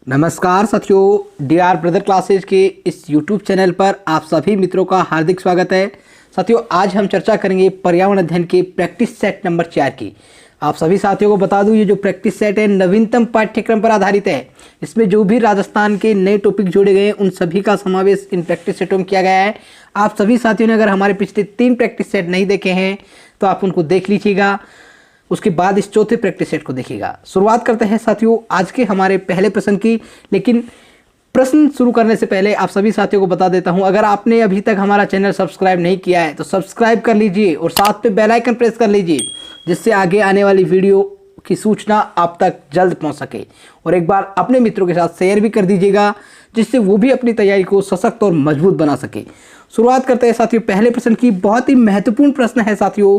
नमस्कार साथियों, D R brother classes के इस यूट्यूब चैनल पर आप सभी मित्रों का हार्दिक स्वागत है। साथियों, आज हम चर्चा करेंगे पर्यावरण अध्ययन के प्रैक्टिस सेट नंबर 4 की। आप सभी साथियों को बता दूं, ये जो प्रैक्टिस सेट है नवीनतम पाठ्यक्रम पर आधारित है। इसमें जो भी राजस्थान के नए टॉपिक जोड़े गए हैं उन सभी का समावेश इन प्रैक्टिस सेटों में किया गया है। आप सभी साथियों ने अगर हमारे पिछले 3 प्रैक्टिस सेट नहीं देखे हैं तो आप उनको देख लीजिएगा, उसके बाद इस चौथे प्रैक्टिस सेट को देखिएगा। शुरुआत करते हैं साथियों आज के हमारे पहले प्रश्न की। लेकिन प्रश्न शुरू करने से पहले आप सभी साथियों को बता देता हूं, अगर आपने अभी तक हमारा चैनल सब्सक्राइब नहीं किया है तो सब्सक्राइब कर लीजिए और साथ पे बेल आइकन प्रेस कर लीजिए, जिससे आगे आने वाली वीडियो की सूचना आप तक जल्द पहुंच सके। और एक बार अपने मित्रों के साथ शेयर भी कर दीजिएगा, जिससे वो भी अपनी तैयारी को सशक्त और मजबूत बना सके। शुरुआत करते हैं साथियों पहले प्रश्न की। बहुत ही महत्वपूर्ण प्रश्न है साथियों,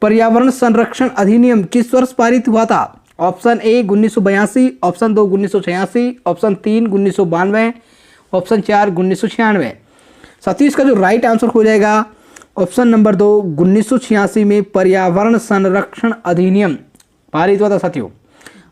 पर्यावरण संरक्षण अधिनियम किस वर्ष पारित हुआ था? Option A 1982, option 2 1986, option 3 1992, option 4 1996। साथियों इसका जो राइट आंसर हो जाएगा ऑप्शन नंबर 2 1986 में पर्यावरण संरक्षण अधिनियम पारित हुआ था। साथियों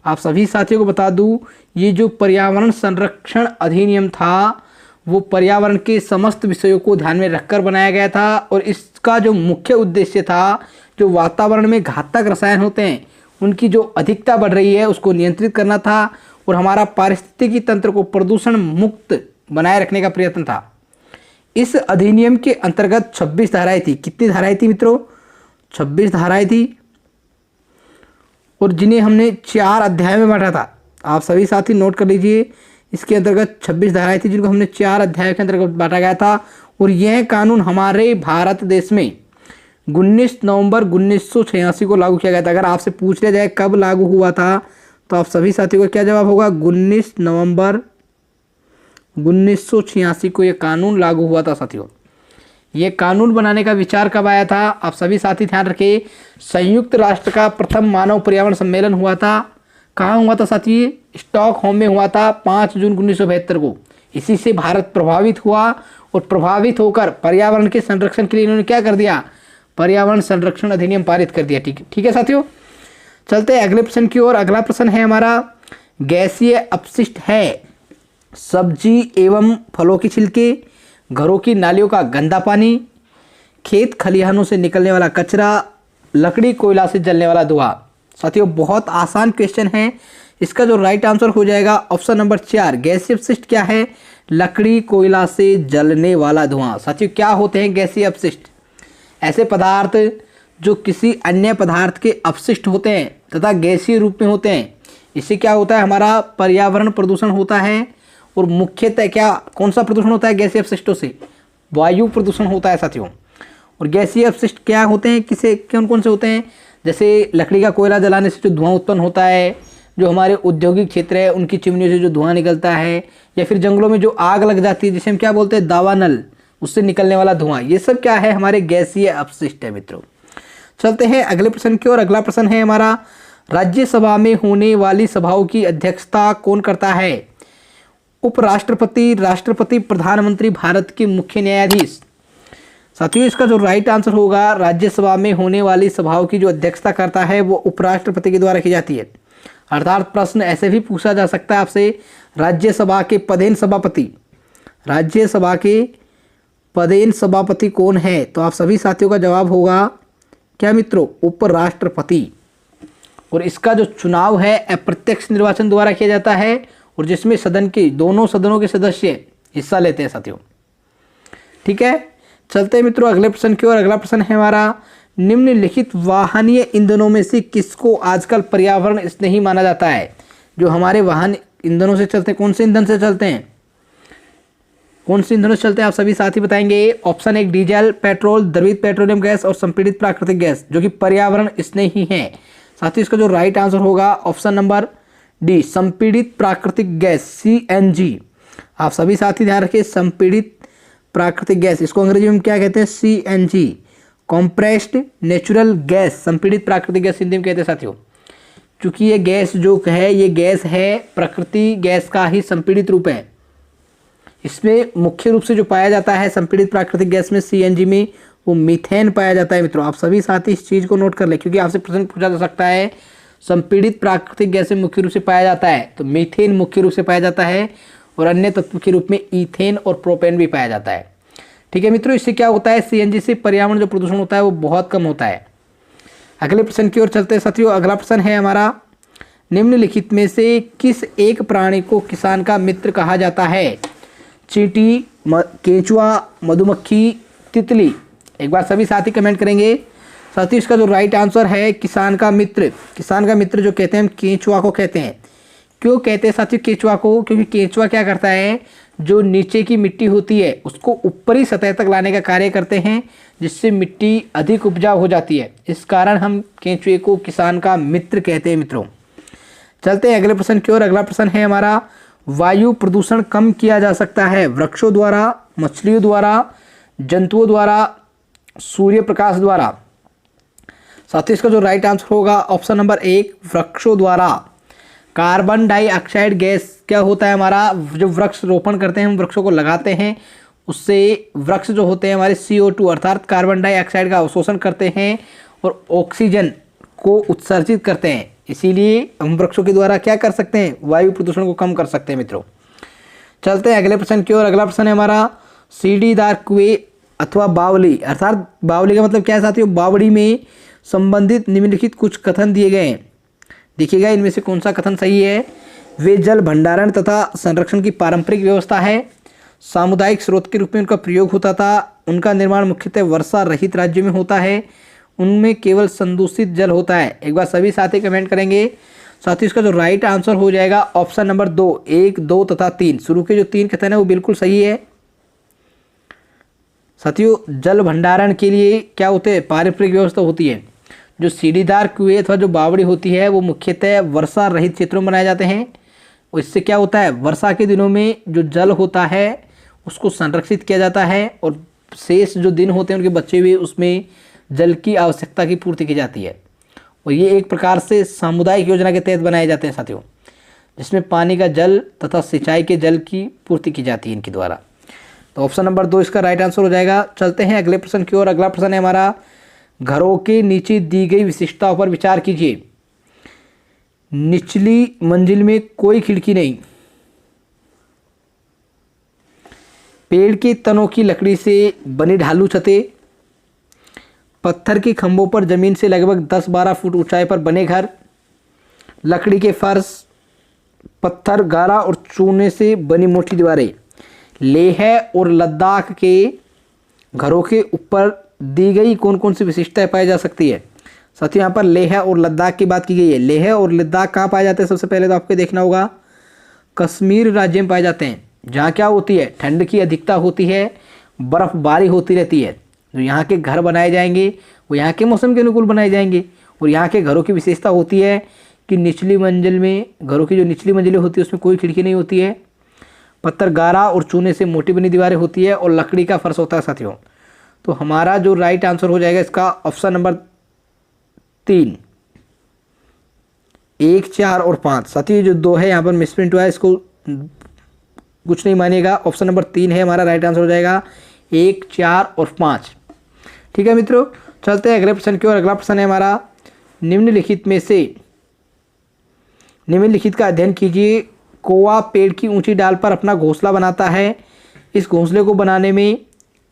आप सभी साथियों को बता दूं, ये जो पर्यावरण संरक्षण अधिनियम था वो पर्यावरण के समस्त विषयों को ध्यान में रखकर बनाया गया था। और इसका जो मुख्य उद्देश्य था, जो वातावरण में घातक रसायन होते हैं उनकी जो अधिकता बढ़ रही है उसको नियंत्रित करना था और हमारा पारिस्थितिकी तंत्र को प्रदूषण मुक्त बनाए रखने का प्रयत्न था। इस अधिनियम के अंतर्गत 26 धाराएं थी। कितनी धाराएं थी मित्रों? 26 धाराएं थी, और जिन्हें हमने 4 अध्याय में बांटा था। आप सभी साथी नोट कर लीजिए, इसके अंतर्गत 26 धाराएं थी जिनको हमने 4 अध्याय के अंतर्गत बांटा गया था। और यह कानून हमारे भारत देश में 19 नवंबर 1986 को लागू किया गया था। अगर आपसे पूछ लिया जाए कब लागू हुआ था तो आप सभी साथियों का क्या जवाब होगा? 19 नवंबर 1986 को यह कानून लागू हुआ था। साथियों ये कानून बनाने का विचार कब आया था? आप सभी साथी ध्यान रखें, संयुक्त राष्ट्र का प्रथम मानव पर्यावरण सम्मेलन हुआ था। कहाँ हुआ था साथी? स्टॉकहोम में हुआ था 5 जून 1972 को। इसी से भारत प्रभावित हुआ और प्रभावित होकर पर्यावरण के संरक्षण के लिए इन्होंने क्या कर दिया? पर्यावरण संरक्षण अधिनियम पारित कर दिया। ठीक है साथियों, चलते हैं अगले प्रश्न की ओर। अगला प्रश्न है हमारा, गैसीय अपशिष्ट है सब्जी एवं फलों के छिलके, घरों की नालियों का गंदा पानी, खेत खलिहानों से निकलने वाला कचरा, लकड़ी कोयला से जलने वाला धुआं। साथियों बहुत आसान क्वेश्चन है। इसका जो राइट आंसर हो जाएगा ऑप्शन नंबर 4। गैसीय अपशिष्ट क्या है? लकड़ी कोयला से जलने वाला धुआं। साथियों क्या होते हैं गैसीय अपशिष्ट? ऐसे पदार्थ जो किसी अन्य पदार्थ के अपशिष्ट होते हैं तथा गैसीय रूप में होते हैं। इससे क्या होता है? हमारा पर्यावरण प्रदूषण होता है। और मुख्यतः क्या कौन सा प्रदूषण होता है गैसीय अपशिष्टों से? वायु प्रदूषण होता है साथियों। और गैसीय अपशिष्ट क्या होते हैं, किसे कौन कौन से होते हैं? जैसे लकड़ी का कोयला जलाने से जो धुआं उत्पन्न होता है, जो हमारे औद्योगिक क्षेत्र है उनकी चिमनियों से जो धुआं निकलता है, या फिर जंगलों में जो आग लग जाती है जिसे हम क्या बोलते हैं? दावानल, उससे निकलने वाला धुआं। ये सब क्या है? हमारे गैसीय अपशिष्ट है मित्रों। चलते हैं अगले प्रश्न की ओर। अगला प्रश्न है हमारा, राज्यसभा में होने वाली सभाओं की अध्यक्षता कौन करता है? उपराष्ट्रपति, राष्ट्रपति, प्रधानमंत्री, भारत के मुख्य न्यायाधीश। साथियों इसका जो राइट आंसर होगा, राज्यसभा में होने वाली सभाओं की जो अध्यक्षता करता है वो उपराष्ट्रपति के द्वारा की जाती है। अर्थात प्रश्न ऐसे भी पूछा जा सकता है आपसे, राज्यसभा के पदेन सभापति, राज्यसभा के पदेन सभापति कौन है? तो आप सभी साथियों का जवाब होगा क्या मित्रों? उपराष्ट्रपति। और इसका जो चुनाव है अप्रत्यक्ष निर्वाचन द्वारा किया जाता है, और जिसमें सदन के दोनों सदनों के सदस्य हिस्सा लेते हैं साथियों। ठीक है, चलते हैं मित्रों अगले प्रश्न की ओर। अगला प्रश्न है हमारा, निम्नलिखित वाहनीय ईंधनों में से किसको आजकल पर्यावरण स्नेही माना जाता है? जो हमारे वाहन ईंधनों से चलते हैं, कौन से ईंधन से चलते हैं? कौन से ईंधनों से चलते हैं आप सभी साथी बताएंगे। ऑप्शन 1 डीजल, पेट्रोल, द्रवित पेट्रोलियम गैस और संपीड़ित प्राकृतिक गैस, जो कि पर्यावरण स्नेही है। साथ ही इसका जो राइट आंसर होगा ऑप्शन नंबर डी, संपीड़ित प्राकृतिक गैस, CNG। आप सभी साथी ध्यान रखिए, संपीड़ित प्राकृतिक गैस, इसको अंग्रेजी में क्या कहते हैं? CNG, कॉम्प्रेस्ड नेचुरल गैस, संपीड़ित प्राकृतिक गैस हिंदी में कहते हैं साथियों। चूंकि ये गैस जो है ये गैस है प्रकृति गैस का ही संपीड़ित रूप है। इसमें मुख्य रूप से जो पाया जाता है संपीड़ित प्राकृतिक गैस में, CNG में, वो मीथेन पाया जाता है मित्रों। आप सभी साथी इस चीज़ को नोट कर ले, क्योंकि आपसे प्रश्न पूछा जा सकता है संपीड़ित प्राकृतिक गैस में मुख्य रूप से पाया जाता है? तो मीथेन मुख्य रूप से पाया जाता है और अन्य तत्व के रूप में ईथेन और प्रोपेन भी पाया जाता है। ठीक है मित्रों, इससे क्या होता है, सीएनजी से पर्यावरण जो प्रदूषण होता है वो बहुत कम होता है। अगले प्रश्न की ओर चलते हैं साथियों। अगला प्रश्न है हमारा, निम्नलिखित में से किस एक प्राणी को किसान का मित्र कहा जाता है? चींटी, केंचुआ, मधुमक्खी, तितली। एक बार सभी साथी कमेंट करेंगे। साथियों इसका जो राइट आंसर है किसान का मित्र। किसान का मित्र जो कहते हैं हम केंचुआ को कहते हैं। क्यों कहते हैं साथियों केंचुआ को? क्योंकि केंचुआ क्या करता है, जो नीचे की मिट्टी होती है उसको ऊपरी सतह तक लाने का कार्य करते हैं, जिससे मिट्टी अधिक उपजाऊ हो जाती है। इस कारण हम केंचुए को किसान का मित्र कहते हैं मित्रों। चलते हैं अगले प्रश्न की ओर। अगला प्रश्न है हमारा, वायु प्रदूषण कम किया जा सकता है वृक्षों द्वारा, मछलियों द्वारा, जंतुओं द्वारा, सूर्य प्रकाश द्वारा। साथियों इसका जो राइट आंसर होगा ऑप्शन नंबर 1 वृक्षों द्वारा। कार्बन डाइऑक्साइड गैस क्या होता है हमारा, जो वृक्ष रोपण करते हैं, हम वृक्षों को लगाते हैं, उससे वृक्ष जो होते हैं हमारे CO2 अर्थात कार्बन डाइऑक्साइड का अवशोषण करते हैं और ऑक्सीजन को उत्सर्जित करते हैं। इसीलिए हम वृक्षों के द्वारा क्या कर सकते हैं, वायु प्रदूषण को कम कर सकते हैं मित्रों। चलते हैं अगले प्रश्न की ओर। अगला प्रश्न है हमारा, सीढ़ीदार कुएं अथवा बावली, अर्थात बावली का मतलब क्या है साथियों, बावड़ी में संबंधित निम्नलिखित कुछ कथन दिए गए हैं। देखिएगा इनमें से कौन सा कथन सही है। वे जल भंडारण तथा संरक्षण की पारंपरिक व्यवस्था है, सामुदायिक स्रोत के रूप में उनका प्रयोग होता था, उनका निर्माण मुख्यतः वर्षा रहित राज्यों में होता है, उनमें केवल संदूषित जल होता है। एक बार सभी साथी कमेंट करेंगे। साथियों इसका जो राइट आंसर हो जाएगा ऑप्शन नंबर 2, 1, 2 तथा 3। शुरू के जो 3 कथन है वो बिल्कुल सही है। साथियों जल भंडारण के लिए क्या होते हैं, पारंपरिक व्यवस्था होती है। जो सीढ़ीदार कुएं अथवा जो बावड़ी होती है वो मुख्यतः वर्षा रहित क्षेत्रों में बनाए जाते हैं। और इससे क्या होता है, वर्षा के दिनों में जो जल होता है उसको संरक्षित किया जाता है और शेष जो दिन होते हैं उनके बचे हुए उसमें जल की आवश्यकता की पूर्ति की जाती है। और ये एक प्रकार से सामुदायिक योजना के तहत बनाए जाते हैं साथियों, जिसमें पानी का जल तथा सिंचाई के जल की पूर्ति की जाती है इनके द्वारा। तो ऑप्शन नंबर 2 इसका राइट आंसर हो जाएगा। चलते हैं अगले प्रश्न की ओर। अगला प्रश्न है हमारा, घरों के नीचे दी गई विशिष्टताओं पर विचार कीजिए। निचली मंजिल में कोई खिड़की नहीं, पेड़ के तनों की लकड़ी से बनी ढालू छतें, पत्थर के खंभों पर जमीन से लगभग 10-12 फुट ऊंचाई पर बने घर, लकड़ी के फर्श, पत्थर, गारा और चूने से बनी मोटी दीवारें। लेह और लद्दाख के घरों के ऊपर दी गई कौन कौन सी विशेषताएं पाई जा सकती है? साथियों यहाँ पर लेह और लद्दाख की बात की गई है। लेह और लद्दाख कहाँ पाए जाते हैं? सबसे पहले तो आपको देखना होगा कश्मीर राज्य में पाए जाते हैं, जहाँ क्या होती है, ठंड की अधिकता होती है, बर्फबारी होती रहती है। जो यहाँ के घर बनाए जाएंगे वो यहाँ के मौसम के अनुकूल बनाए जाएंगे। और यहाँ के घरों की विशेषता होती है कि निचली मंजिल में, घरों की जो निचली मंजिलें होती है उसमें कोई खिड़की नहीं होती है, पत्थर, गारा और चूने से मोटी बनी दीवारें होती है और लकड़ी का फर्श होता है साथियों। तो हमारा जो राइट आंसर हो जाएगा इसका ऑप्शन नंबर 3, 1, 4 और 5। साथियों जो 2 है यहाँ पर मिसप्रिंट हुआ है, इसको कुछ नहीं मानिएगा। ऑप्शन नंबर 3 है हमारा राइट आंसर हो जाएगा, 1, 4 और 5। ठीक है मित्रों, चलते हैं अगले प्रश्न की ओर। अगला प्रश्न है हमारा, निम्नलिखित में से निम्नलिखित का अध्ययन कीजिए। कौवा पेड़ की ऊंची डाल पर अपना घोंसला बनाता है। इस घोंसले को बनाने में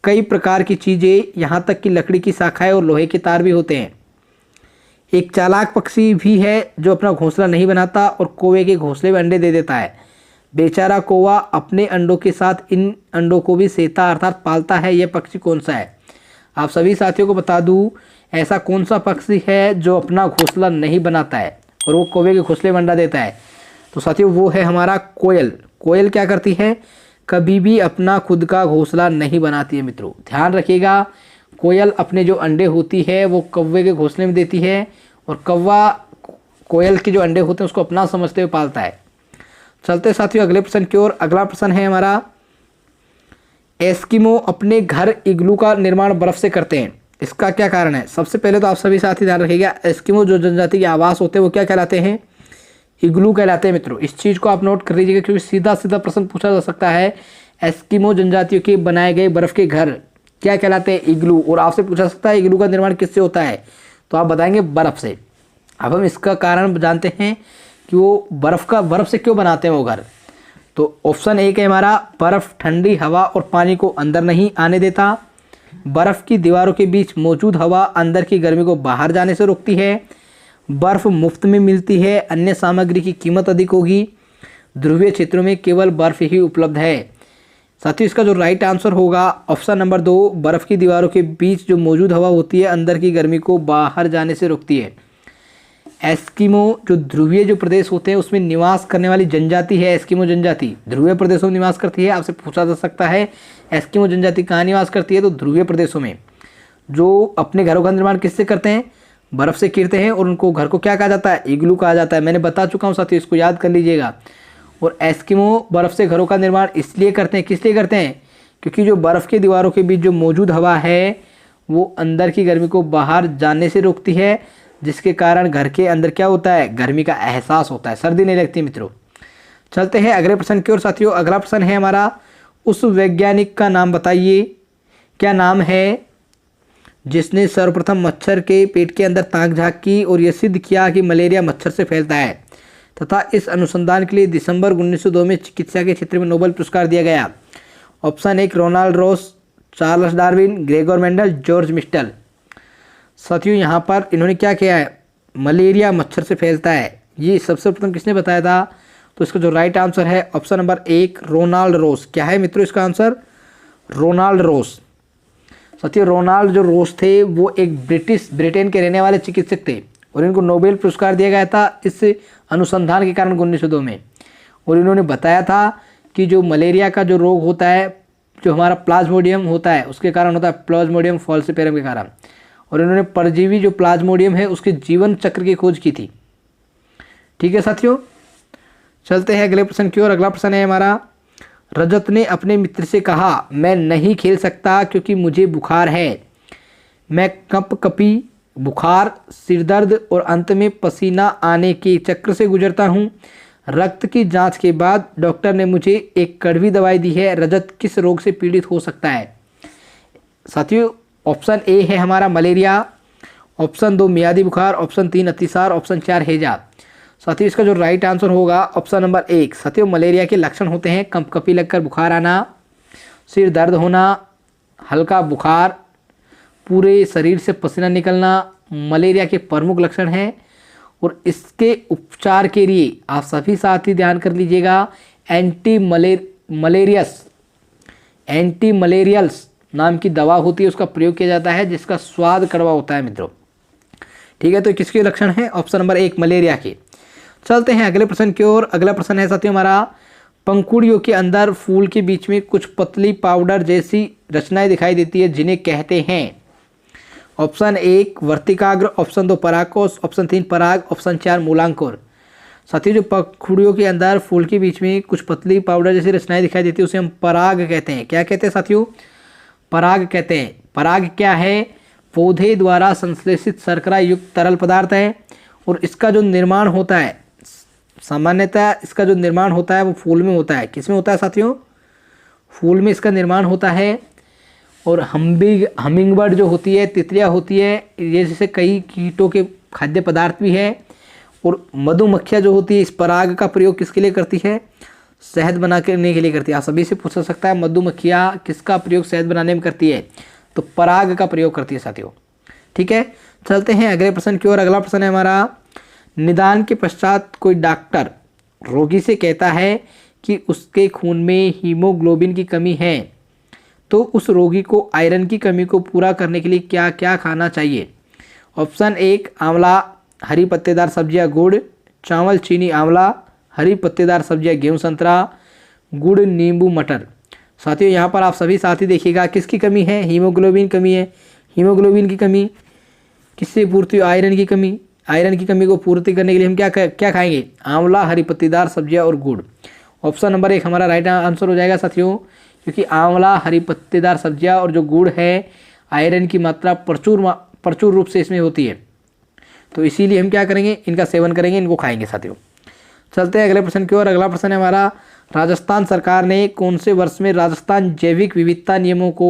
कई प्रकार की चीज़ें, यहाँ तक कि लकड़ी की शाखाएं और लोहे के तार भी होते हैं। एक चालाक पक्षी भी है जो अपना घोंसला नहीं बनाता और कौवे के घोंसले में अंडे दे देता है। बेचारा कौवा अपने अंडों के साथ इन अंडों को भी सेता अर्थात पालता है। यह पक्षी कौन सा है? आप सभी साथियों को बता दूं, ऐसा कौन सा पक्षी है जो अपना घोंसला नहीं बनाता है और वो कौवे के घोंसले में अंडा देता है? तो साथियों वो है हमारा कोयल। कोयल क्या करती है, कभी भी अपना खुद का घोंसला नहीं बनाती है मित्रों, ध्यान रखिएगा। कोयल अपने जो अंडे होती है वो कौवे के घोंसले में देती है और कौवा कोयल के जो अंडे होते हैं उसको अपना समझते हुए पालता है। चलते साथियों अगले प्रश्न की ओर। अगला प्रश्न है हमारा, एस्किमो अपने घर इग्लू का निर्माण बर्फ से करते हैं, इसका क्या कारण है? सबसे पहले तो आप सभी साथी ध्यान रखिएगा, एस्किमो जो जनजाति के आवास होते हैं वो क्या कहलाते हैं? इग्लू कहलाते हैं मित्रों। इस चीज़ को आप नोट कर लीजिएगा क्योंकि सीधा सीधा प्रश्न पूछा जा सकता है, एस्किमो जनजातियों के बनाए गए बर्फ के घर क्या कहलाते हैं? इग्लू। और आपसे पूछा सकता है इग्लू का निर्माण किससे होता है? तो आप बताएंगे बर्फ से। अब हम इसका कारण जानते हैं कि वो बर्फ़ से क्यों बनाते हैं वो घर। तो ऑप्शन एक है हमारा, बर्फ़ ठंडी हवा और पानी को अंदर नहीं आने देता। बर्फ़ की दीवारों के बीच मौजूद हवा अंदर की गर्मी को बाहर जाने से रोकती है। बर्फ़ मुफ्त में मिलती है, अन्य सामग्री की कीमत अधिक होगी। ध्रुवीय क्षेत्रों में केवल बर्फ़ ही उपलब्ध है। साथियों इसका जो राइट आंसर होगा ऑप्शन नंबर 2, बर्फ़ की दीवारों के बीच जो मौजूद हवा होती है अंदर की गर्मी को बाहर जाने से रोकती है। एस्किमो जो ध्रुवीय जो प्रदेश होते हैं उसमें निवास करने वाली जनजाति है एस्किमो जनजाति, ध्रुवीय प्रदेशों में निवास करती है। आपसे पूछा जा सकता है एस्किमो जनजाति कहाँ निवास करती है, तो ध्रुवीय प्रदेशों में। जो अपने घरों का निर्माण किससे करते हैं, बर्फ़ से कीरते हैं, और उनको घर को क्या कहा जाता है, इग्लू कहा जाता है। मैंने बता चुका हूँ साथियों, इसको याद कर लीजिएगा। और एस्किमो बर्फ़ से घरों का निर्माण इसलिए करते हैं, किस लिए करते हैं, क्योंकि जो बर्फ़ की दीवारों के बीच जो मौजूद हवा है वो अंदर की गर्मी को बाहर जाने से रोकती है, जिसके कारण घर के अंदर क्या होता है, गर्मी का एहसास होता है, सर्दी नहीं लगती मित्रों। चलते हैं अगले प्रश्न की ओर साथियों। अगला प्रश्न है हमारा, उस वैज्ञानिक का नाम बताइए। क्या नाम है जिसने सर्वप्रथम मच्छर के पेट के अंदर ताक झाँक की और यह सिद्ध किया कि मलेरिया मच्छर से फैलता है, तथा इस अनुसंधान के लिए दिसंबर 1902 में चिकित्सा के क्षेत्र में नोबेल पुरस्कार दिया गया। ऑप्शन एक, Ronald Ross, Charles Darwin, Gregor Mendel, George मिस्टल। साथियों यहाँ पर इन्होंने क्या किया है, मलेरिया मच्छर से फैलता है, ये सबसे प्रथम किसने बताया था, तो इसका जो राइट आंसर है ऑप्शन नंबर 1, रोनाल्ड रॉस। क्या है मित्रों इसका आंसर, रोनाल्ड रॉस। साथियों रोनाल्ड जो रॉस थे वो एक ब्रिटेन के रहने वाले चिकित्सक थे और इनको नोबेल पुरस्कार दिया गया था इस अनुसंधान के कारण 1902 में। और इन्होंने बताया था कि जो मलेरिया का जो रोग होता है, जो हमारा प्लाज्मोडियम होता है उसके कारण होता है, प्लाज्मोडियम फॉल्सिपेरम के कारण। और इन्होंने परजीवी जो प्लाज्मोडियम है उसके जीवन चक्र की खोज की थी। ठीक है साथियों, चलते हैं अगले प्रश्न की ओर। अगला प्रश्न है हमारा, रजत ने अपने मित्र से कहा, मैं नहीं खेल सकता क्योंकि मुझे बुखार है। मैं कपकपी, बुखार, सिरदर्द और अंत में पसीना आने के चक्र से गुजरता हूँ। रक्त की जांच के बाद डॉक्टर ने मुझे एक कड़वी दवाई दी है। रजत किस रोग से पीड़ित हो सकता है। साथियों ऑप्शन ए है हमारा मलेरिया, ऑप्शन 2 मियादी बुखार, ऑप्शन 3 अतिसार, ऑप्शन 4 हैजा। साथियों इसका जो राइट आंसर होगा ऑप्शन नंबर 1। साथियों मलेरिया के लक्षण होते हैं कंपकपी लगकर बुखार आना, सिर दर्द होना, हल्का बुखार, पूरे शरीर से पसीना निकलना मलेरिया के प्रमुख लक्षण हैं। और इसके उपचार के लिए आप सभी साथी ध्यान कर लीजिएगा, एंटी मलेरियल्स नाम की दवा होती है, उसका प्रयोग किया जाता है, जिसका स्वाद कड़वा होता है मित्रों। ठीक है, तो किसके लक्षण हैं, ऑप्शन नंबर 1 मलेरिया के। चलते हैं अगले प्रश्न की ओर। अगला प्रश्न है साथियों हमारा, पंखुड़ियों के अंदर फूल के बीच में कुछ पतली पाउडर जैसी रचनाएं दिखाई देती है, जिन्हें कहते हैं। ऑप्शन 1 वर्तिकाग्र, ऑप्शन 2 परागकोश, ऑप्शन 3 पराग, ऑप्शन 4 मूलांकुर। साथियों जो पंखुड़ियों के अंदर फूल के बीच में कुछ पतली पाउडर जैसी रचनाएं दिखाई देती है उसे हम पराग कहते हैं। क्या कहते हैं साथियों, पराग कहते हैं। पराग क्या है, पौधे द्वारा संश्लेषित शर्करा युक्त तरल पदार्थ है और इसका जो निर्माण होता है, सामान्यतः इसका जो निर्माण होता है वो फूल में होता है। किस में होता है साथियों, फूल में इसका निर्माण होता है। और हमिंगबर्ड जो होती है, तितलियाँ होती है, ये जैसे कई कीटों के खाद्य पदार्थ भी है। और मधुमक्खियाँ जो होती है इस पराग का प्रयोग किसके लिए करती है, शहद बनाने के लिए करती है। आप सभी से पूछ सकता है मधुमक्खियाँ किसका प्रयोग शहद बनाने में करती है, तो पराग का प्रयोग करती है साथियों। ठीक है, चलते हैं अगले प्रश्न की ओर। अगला प्रश्न है हमारा, निदान के पश्चात कोई डॉक्टर रोगी से कहता है कि उसके खून में हीमोग्लोबिन की कमी है, तो उस रोगी को आयरन की कमी को पूरा करने के लिए क्या क्या खाना चाहिए। ऑप्शन 1 आंवला, हरी पत्तेदार सब्जियां गुड़, चावल चीनी आंवला, हरी पत्तेदार सब्जियां गेहूं संतरा, गुड़ नींबू मटर। साथियों यहाँ पर आप सभी साथी देखिएगा किसकी कमी है, हीमोग्लोबिन कमी है। हीमोग्लोबिन की कमी किससे पूर्ति, आयरन की कमी। आयरन की कमी को पूर्ति करने के लिए हम क्या खाएंगे, आंवला, हरी पत्तेदार सब्जियां और गुड़। ऑप्शन नंबर 1 हमारा राइट आंसर हो जाएगा साथियों, क्योंकि आंवला, हरी पत्तेदार सब्जियां और जो गुड़ है आयरन की मात्रा प्रचुर रूप से इसमें होती है, तो इसीलिए हम क्या करेंगे, इनका सेवन करेंगे, इनको खाएंगे साथियों। चलते हैं अगले प्रश्न की ओर। अगला प्रश्न है हमारा, राजस्थान सरकार ने कौन से वर्ष में राजस्थान जैविक विविधता नियमों को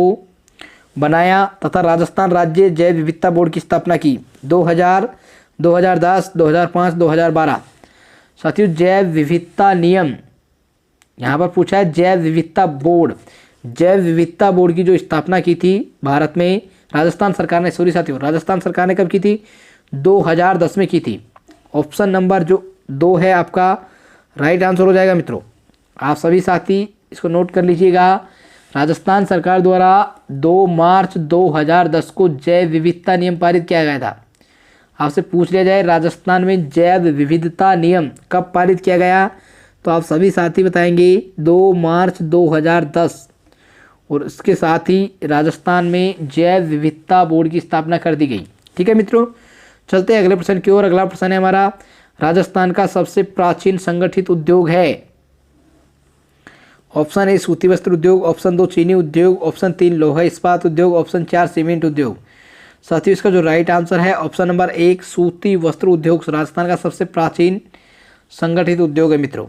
बनाया तथा राजस्थान राज्य जैव विविधता बोर्ड की स्थापना की। 2000, 2010, 2005, 2012। साथियों जैव विविधता नियम यहाँ पर पूछा है, जैव विविधता बोर्ड। जैव विविधता बोर्ड की जो स्थापना की थी भारत में राजस्थान सरकार ने, सॉरी साथियों, राजस्थान सरकार ने कब की थी? 2010 में की थी। ऑप्शन नंबर जो 2 है आपका राइट आंसर हो जाएगा मित्रों। आप सभी साथी इसको नोट कर लीजिएगा। राजस्थान सरकार द्वारा 2 मार्च 2010 को जैव विविधता नियम पारित किया गया था। आपसे पूछ लिया जाए राजस्थान में जैव विविधता नियम कब पारित किया गया, तो आप सभी साथी बताएंगे 2 मार्च 2010। और इसके साथ ही राजस्थान में जैव विविधता बोर्ड की स्थापना कर दी गई। ठीक है मित्रों, चलते हैं अगले प्रश्न की ओर। अगला प्रश्न है हमारा, राजस्थान का सबसे प्राचीन संगठित उद्योग है। ऑप्शन ए सूती वस्त्र उद्योग, ऑप्शन 2 चीनी उद्योग, ऑप्शन 3 लोहा इस्पात उद्योग, ऑप्शन 4 सीमेंट उद्योग। साथियों इसका जो राइट आंसर है ऑप्शन नंबर 1 सूती वस्त्र उद्योग राजस्थान का सबसे प्राचीन संगठित उद्योग है मित्रों।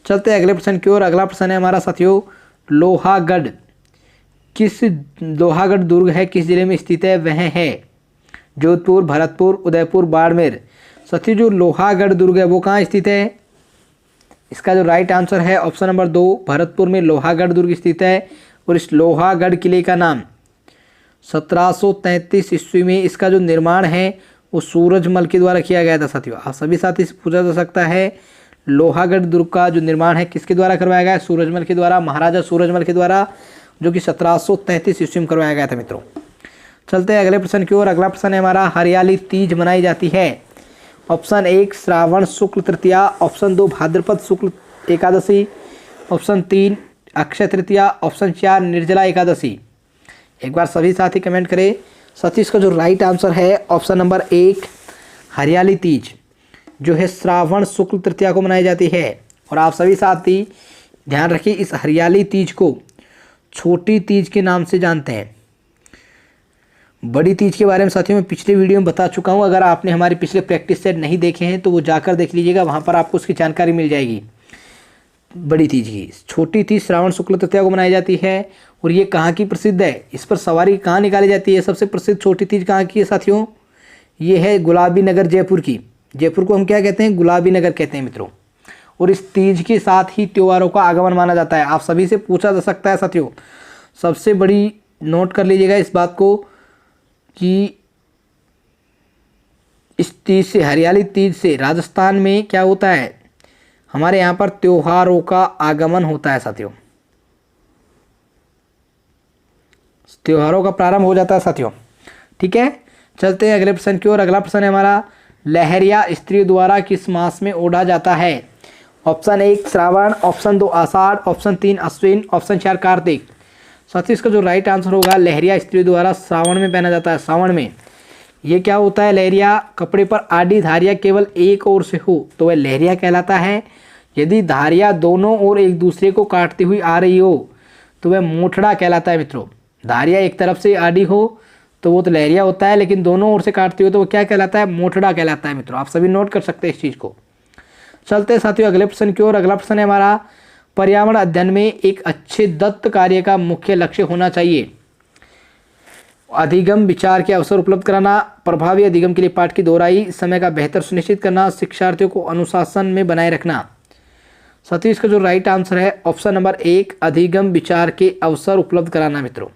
चलते हैं अगले प्रश्न की ओर। अगला प्रश्न है हमारा साथियों, लोहागढ़ लोहागढ़ दुर्ग है किस जिले में स्थित है? वह है जोधपुर, भरतपुर, उदयपुर, बाड़मेर। साथियों जो लोहागढ़ दुर्ग है वो कहाँ स्थित है? इसका जो राइट आंसर है ऑप्शन नंबर 2 भरतपुर में लोहागढ़ दुर्ग स्थित है। और इस लोहागढ़ किले का नाम 1733 ईस्वी में इसका जो निर्माण है वो सूरजमल के द्वारा किया गया था। साथियों आप सभी साथी से पूछा जा सकता है लोहागढ़ दुर्ग का जो निर्माण है किसके द्वारा करवाया गया है? सूरजमल के द्वारा, महाराजा सूरजमल के द्वारा, जो कि 1733 ईस्वी में करवाया गया था मित्रों। चलते हैं अगले प्रश्न की ओर। अगला प्रश्न है हमारा, हरियाली तीज मनाई जाती है। ऑप्शन 1 श्रावण शुक्ल तृतीया, ऑप्शन 2 भाद्रपद शुक्ल एकादशी, ऑप्शन 3 अक्षय तृतीया, ऑप्शन 4 निर्जला एकादशी। एक बार सभी साथी कमेंट करें। साथी इसका जो राइट आंसर है ऑप्शन नंबर 1 हरियाली तीज जो है श्रावण शुक्ल तृतीया को मनाई जाती है। और आप सभी साथी ध्यान रखिए इस हरियाली तीज को छोटी तीज के नाम से जानते हैं। बड़ी तीज के बारे में साथियों मैं पिछले वीडियो में बता चुका हूं। अगर आपने हमारे पिछले प्रैक्टिस सेट नहीं देखे हैं तो वो जाकर देख लीजिएगा, वहां पर आपको उसकी जानकारी मिल जाएगी। बड़ी तीज की, छोटी तीज श्रावण शुक्ल तृतीया को मनाई जाती है। और ये कहाँ की प्रसिद्ध है, इस पर सवारी कहाँ निकाली जाती है? सबसे प्रसिद्ध छोटी तीज कहाँ की है साथियों? ये है गुलाबी नगर जयपुर की। जयपुर को हम क्या कहते हैं? गुलाबी नगर कहते हैं मित्रों। और इस तीज के साथ ही त्योहारों का आगमन माना जाता है। आप सभी से पूछा जा सकता है साथियों, सबसे बड़ी नोट कर लीजिएगा इस बात को कि इस तीज से, हरियाली तीज से राजस्थान में क्या होता है? हमारे यहाँ पर त्योहारों का आगमन होता है साथियों, त्योहारों का प्रारंभ हो जाता है साथियों। ठीक है, चलते हैं अगले प्रश्न की ओर। अगला प्रश्न है हमारा, लहरिया स्त्री द्वारा किस मास में ओढ़ा जाता है? ऑप्शन 1 श्रावण, ऑप्शन 2 आषाढ़, ऑप्शन 3 अश्विन, ऑप्शन 4 कार्तिक। साथियों इसका जो राइट आंसर होगा लहरिया स्त्री द्वारा श्रावण में पहना जाता है। श्रावण में ये क्या होता है? लहरिया कपड़े पर आड़ी धारियाँ केवल एक ओर से हो तो वह लहरिया कहलाता है। यदि धारियाँ दोनों ओर एक दूसरे को काटती हुई आ रही हो तो वह मोठड़ा कहलाता है मित्रों। धारियाँ एक तरफ से आड़ी हो तो वो तो लहरिया होता है, लेकिन दोनों ओर से काटती हो तो वो क्या कहलाता है? मोठड़ा कहलाता है मित्रों। आप सभी नोट कर सकते हैं इस चीज़ को। चलते हैं साथियों अगले प्रश्न की ओर। अगला प्रश्न है हमारा, पर्यावरण अध्ययन में एक अच्छे दत्त कार्य का मुख्य लक्ष्य होना चाहिए। अधिगम विचार के अवसर उपलब्ध कराना, प्रभावी अधिगम के लिए पाठ की दोहराई, समय का बेहतर सुनिश्चित करना, शिक्षार्थियों को अनुशासन में बनाए रखना। साथियों इसका जो राइट आंसर है ऑप्शन नंबर 1 अधिगम विचार के अवसर उपलब्ध कराना मित्रों।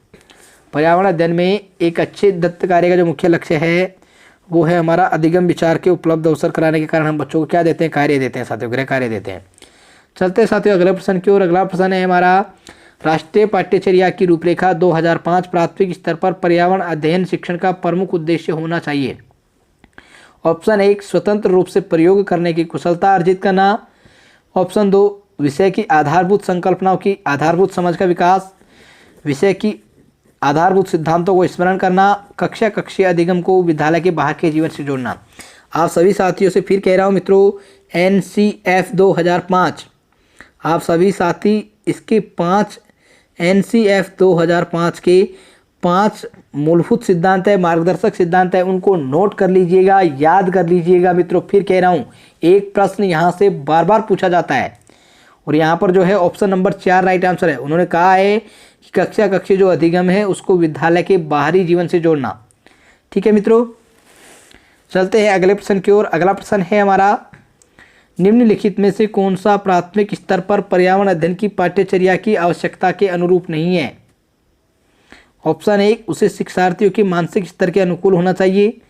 पर्यावरण अध्ययन में एक अच्छे दत्त कार्य का जो मुख्य लक्ष्य है वो है हमारा अधिगम विचार के उपलब्ध अवसर कराने के कारण हम बच्चों को क्या देते हैं? कार्य देते हैं साथियों, गृह कार्य देते हैं। चलते साथियों अगले प्रश्न की ओर। अगला प्रश्न है हमारा, राष्ट्रीय पाठ्यचर्या की रूपरेखा 2005 प्राथमिक स्तर पर पर्यावरण अध्ययन शिक्षण का प्रमुख उद्देश्य होना चाहिए। ऑप्शन 1 स्वतंत्र रूप से प्रयोग करने की कुशलता अर्जित करना, ऑप्शन 2 विषय की आधारभूत संकल्पनाओं की आधारभूत समझ का विकास, विषय की आधारभूत सिद्धांतों को स्मरण करना, कक्षीय अधिगम को विद्यालय के बाहर के जीवन से जोड़ना। आप सभी साथियों से फिर कह रहा हूँ मित्रों, NCF 2005 आप सभी साथी इसके 5 NCF 2005 के 5 मूलभूत सिद्धांत है, मार्गदर्शक सिद्धांत है, उनको नोट कर लीजिएगा, याद कर लीजिएगा मित्रों। फिर कह रहा हूँ एक प्रश्न यहाँ से बार बार पूछा जाता है और यहाँ पर जो है ऑप्शन नंबर 4 राइट आंसर है। उन्होंने कहा है कि कक्षीय जो अधिगम है उसको विद्यालय के बाहरी जीवन से जोड़ना। ठीक है मित्रों, चलते हैं अगले प्रश्न की ओर। अगला प्रश्न है हमारा, निम्नलिखित में से कौन सा प्राथमिक स्तर पर पर्यावरण अध्ययन की पाठ्यचर्या की आवश्यकता के अनुरूप नहीं है? ऑप्शन ए, उसे शिक्षार्थियों के मानसिक स्तर के अनुकूल होना चाहिए।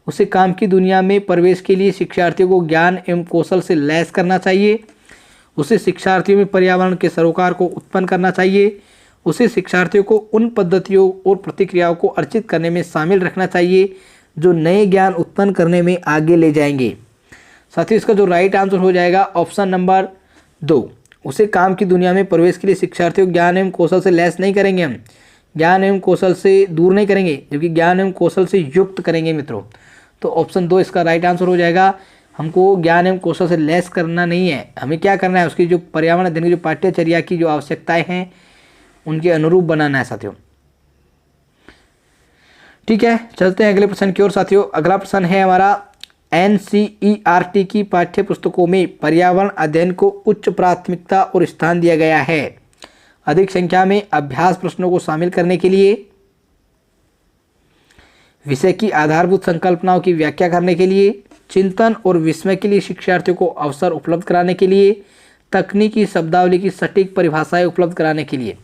उसे काम की दुनिया में प्रवेश के लिए शिक्षार्थियों को ज्ञान एवं कौशल से लैस करना चाहिए। उसे शिक्षार्थियों में पर्यावरण के सरोकार को उत्पन्न करना चाहिए। उसे शिक्षार्थियों को उन पद्धतियों और प्रतिक्रियाओं को अर्जित करने में शामिल रखना चाहिए जो नए ज्ञान उत्पन्न करने में आगे ले जाएंगे। साथ ही इसका जो राइट आंसर हो जाएगा ऑप्शन नंबर 2, उसे काम की दुनिया में प्रवेश के लिए शिक्षार्थियों को ज्ञान एवं कौशल से लैस नहीं करेंगे, हम ज्ञान एवं कौशल से दूर नहीं करेंगे, जबकि ज्ञान एवं कौशल से युक्त करेंगे मित्रों। तो ऑप्शन 2 इसका राइट आंसर हो जाएगा। हमको ज्ञान एवं कौशल से लैस करना नहीं है, हमें क्या करना है, उसकी जो पर्यावरण अध्ययन की जो पाठ्यचर्या की जो आवश्यकताएं हैं उनके अनुरूप बनाना है साथियों। ठीक है, चलते हैं अगले प्रश्न की ओर साथियों। अगला प्रश्न है हमारा, NCERT की पाठ्य पुस्तकों में पर्यावरण अध्ययन को उच्च प्राथमिकता और स्थान दिया गया है। अधिक संख्या में अभ्यास प्रश्नों को शामिल करने के लिए, विषय की आधारभूत संकल्पनाओं की व्याख्या करने के लिए, चिंतन और विस्मय के लिए शिक्षार्थियों को अवसर उपलब्ध कराने के लिए, तकनीकी शब्दावली की सटीक परिभाषाएं उपलब्ध कराने के लिए।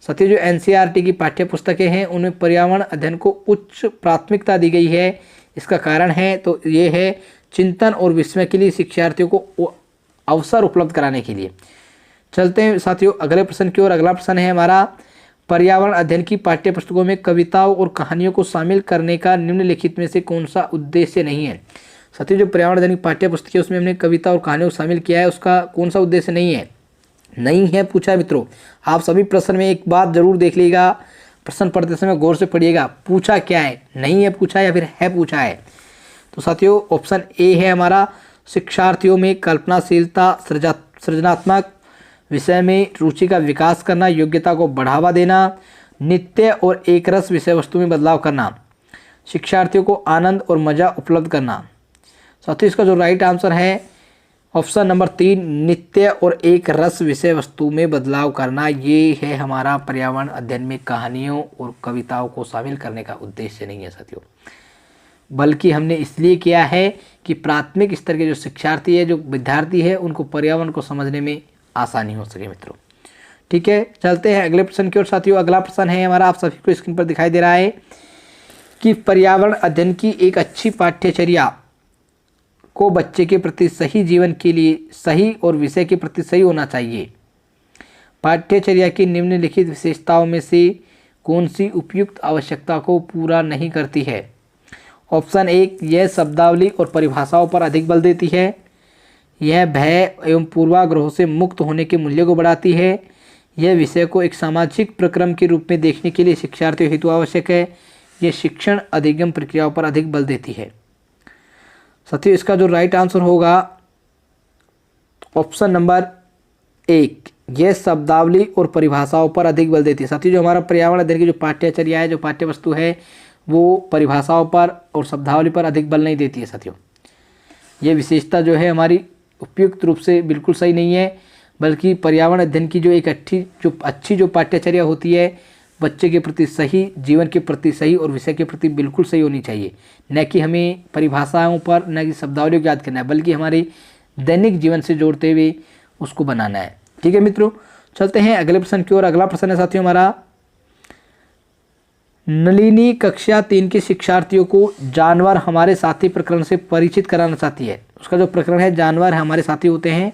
साथियों, जो NCERT की पाठ्य पुस्तकें हैं उनमें पर्यावरण अध्ययन को उच्च प्राथमिकता दी गई है। इसका कारण है तो ये है चिंतन और विस्मय के लिए शिक्षार्थियों को अवसर उपलब्ध कराने के लिए। चलते हैं साथियों अगले प्रश्न की ओर। अगला प्रश्न है हमारा, पर्यावरण अध्ययन की पाठ्य पुस्तकों में कविताओं और कहानियों को शामिल करने का निम्नलिखित में से कौन सा उद्देश्य नहीं है? साथियों, जो पर्यावरण अध्ययन की पाठ्य पुस्तक है उसमें हमने कविता और कहानियों को शामिल किया है, उसका कौन सा उद्देश्य नहीं है? नहीं है पूछा है मित्रों। आप सभी प्रश्न में एक बात जरूर देख लीजिएगा, प्रश्न पढ़ते समय गौर से पढ़िएगा, पूछा क्या है, नहीं है पूछा या फिर है पूछा है। तो साथियों ऑप्शन ए है हमारा, शिक्षार्थियों में कल्पनाशीलता, सृजनात्मक विषय में रुचि का विकास करना, योग्यता को बढ़ावा देना, नित्य और एक रस विषय वस्तु में बदलाव करना, शिक्षार्थियों को आनंद और मजा उपलब्ध करना। साथियों इसका जो राइट आंसर है ऑप्शन नंबर 3, नित्य और एक रस विषय वस्तु में बदलाव करना। ये है हमारा पर्यावरण अध्ययन में कहानियों और कविताओं को शामिल करने का उद्देश्य नहीं है साथियों, बल्कि हमने इसलिए किया है कि प्राथमिक स्तर के जो शिक्षार्थी है, जो विद्यार्थी है, उनको पर्यावरण को समझने में आसानी हो सके मित्रों। ठीक है, चलते हैं अगले प्रश्न की ओर साथियों। अगला प्रश्न है हमारा, आप सभी को स्क्रीन पर दिखाई दे रहा है कि पर्यावरण अध्ययन की एक अच्छी पाठ्यचर्या को बच्चे के प्रति सही जीवन के लिए सही और विषय के प्रति सही होना चाहिए। पाठ्यचर्या की निम्नलिखित विशेषताओं में से कौन सी उपयुक्त आवश्यकता को पूरा नहीं करती है? ऑप्शन 1, यह शब्दावली और परिभाषाओं पर अधिक बल देती है। यह भय एवं पूर्वाग्रहों से मुक्त होने के मूल्य को बढ़ाती है। यह विषय को एक सामाजिक प्रक्रम के रूप में देखने के लिए शिक्षार्थियों हेतु आवश्यक है। यह शिक्षण अधिगम प्रक्रियाओं पर अधिक बल देती है। साथियों इसका जो राइट आंसर होगा ऑप्शन नंबर 1, यह शब्दावली और परिभाषाओं पर अधिक बल देती है। साथियों जो हमारा पर्यावरण अध्ययन की जो पाठ्यचर्या है, जो पाठ्य वस्तु है, वो परिभाषाओं पर और शब्दावली पर अधिक बल नहीं देती है साथियों। ये विशेषता जो है हमारी उपयुक्त रूप से बिल्कुल सही नहीं है, बल्कि पर्यावरण अध्ययन की जो एक अच्छी जो पाठ्यचर्या होती है बच्चे के प्रति सही, जीवन के प्रति सही और विषय के प्रति बिल्कुल सही होनी चाहिए। न कि हमें परिभाषाओं पर, न कि शब्दावलियों को याद करना है, बल्कि हमारे दैनिक जीवन से जोड़ते हुए उसको बनाना है। ठीक है मित्रों, चलते हैं अगले प्रश्न की ओर। अगला प्रश्न है साथियों हमारा, नलिनी कक्षा 3 के शिक्षार्थियों को जानवर हमारे साथी प्रकरण से परिचित कराना चाहती है। उसका जो प्रकरण है जानवर हमारे साथी होते हैं,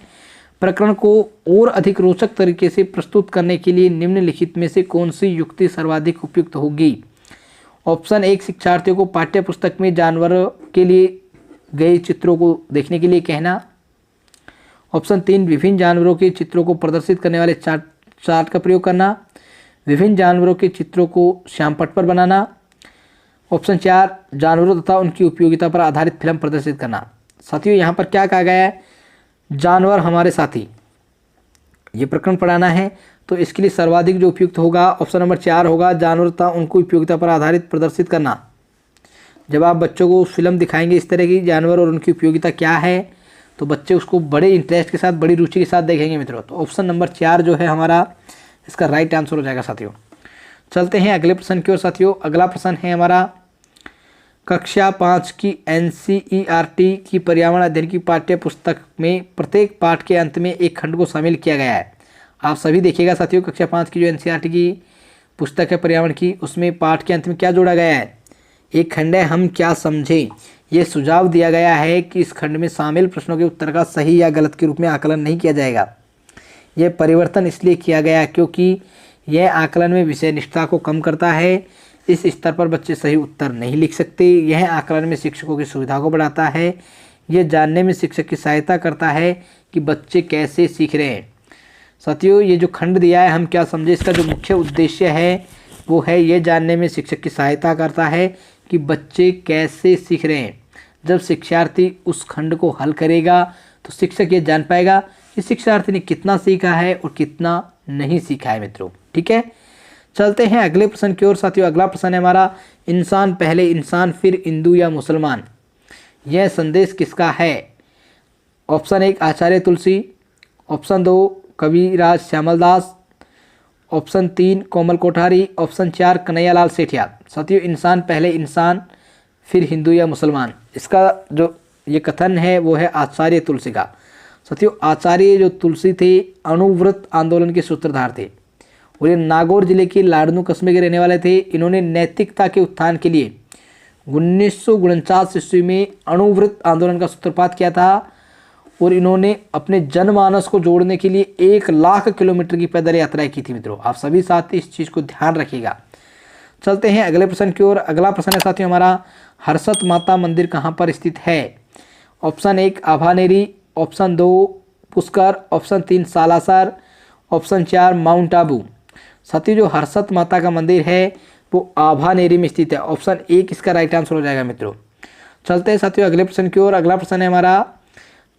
प्रकरण को और अधिक रोचक तरीके से प्रस्तुत करने के लिए निम्नलिखित में से कौन सी युक्ति सर्वाधिक उपयुक्त होगी? ऑप्शन 1, शिक्षार्थियों को पाठ्य पुस्तक में जानवरों के लिए गए चित्रों को देखने के लिए कहना। ऑप्शन 3, विभिन्न जानवरों के चित्रों को प्रदर्शित करने वाले चार्ट का प्रयोग करना। विभिन्न जानवरों के चित्रों को श्यामपट्ट पर बनाना। ऑप्शन 4, जानवरों तथा उनकी उपयोगिता पर आधारित फिल्म प्रदर्शित करना। साथियों यहाँ पर क्या कहा गया है, जानवर हमारे साथी, ये प्रकरण पढ़ाना है, तो इसके लिए सर्वाधिक जो उपयुक्त होगा ऑप्शन नंबर 4 होगा, जानवर तथा उनको उपयोगिता पर आधारित प्रदर्शित करना। जब आप बच्चों को फिल्म दिखाएंगे इस तरह की, जानवर और उनकी उपयोगिता क्या है, तो बच्चे उसको बड़े इंटरेस्ट के साथ, बड़ी रुचि के साथ देखेंगे मित्रों। तो ऑप्शन नंबर 4 जो है हमारा इसका राइट आंसर हो जाएगा साथियों। चलते हैं अगले प्रश्न की ओर साथियों। अगला प्रश्न है हमारा, कक्षा 5 की NCERT की पर्यावरण अध्ययन की पाठ्य पुस्तक में प्रत्येक पाठ के अंत में एक खंड को शामिल किया गया है। आप सभी देखिएगा साथियों, कक्षा 5 की जो NCERT की पुस्तक है पर्यावरण की, उसमें पाठ के अंत में क्या जोड़ा गया है, एक खंड है हम क्या समझे। ये सुझाव दिया गया है कि इस खंड में शामिल प्रश्नों के उत्तर का सही या गलत के रूप में आकलन नहीं किया जाएगा। यह परिवर्तन इसलिए किया गया क्योंकि यह आकलन में विषय निष्ठा को कम करता है। इस स्तर पर बच्चे सही उत्तर नहीं लिख सकते। यह आकलन में शिक्षकों की सुविधा को बढ़ाता है। यह जानने में शिक्षक की सहायता करता है कि बच्चे कैसे सीख रहे हैं। साथियों, ये जो खंड दिया है हम क्या समझे, इसका जो मुख्य उद्देश्य है वो है ये जानने में शिक्षक की सहायता करता है कि बच्चे कैसे सीख रहे हैं। जब शिक्षार्थी उस खंड को हल करेगा तो शिक्षक ये जान पाएगा कि शिक्षार्थी ने कितना सीखा है और कितना नहीं सीखा है मित्रों। ठीक है, चलते हैं अगले प्रश्न की ओर। साथियों, अगला प्रश्न है हमारा, इंसान पहले इंसान फिर हिंदू या मुसलमान, यह संदेश किसका है। ऑप्शन 1 आचार्य तुलसी, ऑप्शन 2 कविराज श्यामलदास, ऑप्शन 3 कोमल कोठारी, ऑप्शन 4 कन्हैयालाल सेठिया। साथियों, इंसान पहले इंसान फिर हिंदू या मुसलमान, इसका जो ये कथन है वो है आचार्य तुलसी का। साथियों, आचार्य जो तुलसी थे अणुव्रत आंदोलन के सूत्रधार थे और ये नागौर जिले के लाडनू कस्बे के रहने वाले थे। इन्होंने नैतिकता के उत्थान के लिए 1949 ईस्वी में अणुव्रत आंदोलन का सूत्रपात किया था और इन्होंने अपने जनमानस को जोड़ने के लिए 1 लाख किलोमीटर की पैदल यात्रा की थी। मित्रों, आप सभी साथी इस चीज़ को ध्यान रखिएगा। चलते हैं अगले प्रश्न की ओर। अगला प्रश्न है साथियों हमारा, हर्षद माता मंदिर कहाँ पर स्थित है। Option 1 Abhaneri, option 2 Pushkar, option 3 Salasar, option 4 mount Abu. साथियों, जो हर्षद माता का मंदिर है वो आभानेरी में स्थित है। ऑप्शन 1 इसका राइट आंसर हो जाएगा मित्रों। चलते हैं साथियों अगले प्रश्न की ओर। अगला प्रश्न है हमारा,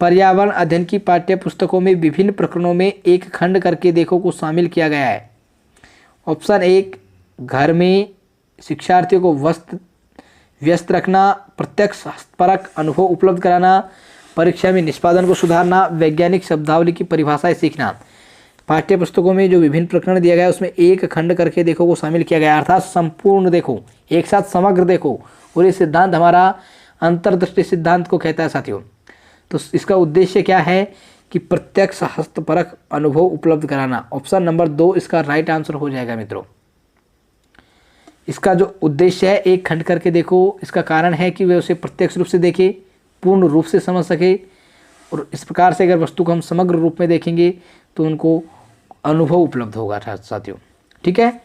पर्यावरण अध्ययन की पाठ्य पुस्तकों में विभिन्न प्रकरणों में एक खंड करके देखो को शामिल किया गया है। ऑप्शन 1 घर में शिक्षार्थियों को व्यस्त रखना, प्रत्यक्ष हस्तपरक अनुभव उपलब्ध कराना, परीक्षा में निष्पादन को सुधारना, वैज्ञानिक शब्दावली की परिभाषाएं सीखना। पाठ्य पुस्तकों में जो विभिन्न प्रकरण दिया गया है उसमें एक खंड करके देखो को शामिल किया गया है, अर्थात संपूर्ण देखो, एक साथ समग्र देखो। और ये सिद्धांत हमारा अंतर्दृष्टि सिद्धांत को कहता है साथियों। तो इसका उद्देश्य क्या है कि प्रत्यक्ष हस्तपरक अनुभव उपलब्ध कराना। ऑप्शन नंबर 2 इसका राइट आंसर हो जाएगा मित्रों। इसका जो उद्देश्य है एक खंड करके देखो, इसका कारण है कि वे उसे प्रत्यक्ष रूप से देखे, पूर्ण रूप से समझ सके। और इस प्रकार से अगर वस्तु को हम समग्र रूप में देखेंगे तो उनको अनुभव उपलब्ध होगा साथियों। ठीक है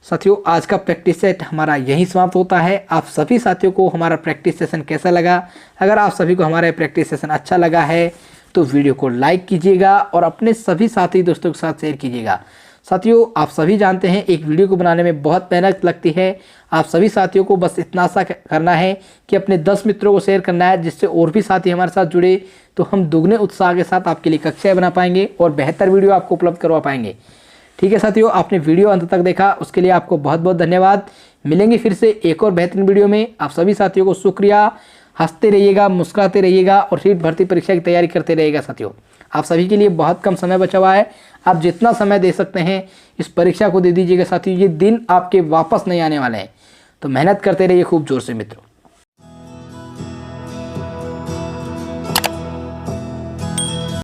साथियों, आज का प्रैक्टिस सेट हमारा यहीं समाप्त होता है। आप सभी साथियों को हमारा प्रैक्टिस सेशन कैसा लगा? अगर आप सभी को हमारा प्रैक्टिस सेशन अच्छा लगा है तो वीडियो को लाइक कीजिएगा और अपने सभी साथी दोस्तों के साथ शेयर कीजिएगा। साथियों, आप सभी जानते हैं एक वीडियो को बनाने में बहुत मेहनत लगती है। आप सभी साथियों को बस इतना सा करना है कि अपने 10 मित्रों को शेयर करना है, जिससे और भी साथी हमारे साथ जुड़े तो हम दुगने उत्साह के साथ आपके लिए कक्षाएं बना पाएंगे और बेहतर वीडियो आपको उपलब्ध करवा पाएंगे। ठीक है साथियों, आपने वीडियो अंत तक देखा उसके लिए आपको बहुत बहुत धन्यवाद। मिलेंगे फिर से एक और बेहतरीन वीडियो में। आप सभी साथियों को शुक्रिया। हंसते रहिएगा, मुस्कुराते रहिएगा और रीट भर्ती परीक्षा की तैयारी करते रहिएगा। साथियों, आप सभी के लिए बहुत कम समय बचा हुआ है। आप जितना समय दे सकते हैं इस परीक्षा को दे दीजिएगा साथियों। ये दिन आपके वापस नहीं आने वाले हैं, तो मेहनत करते रहिए खूब जोर से मित्रों।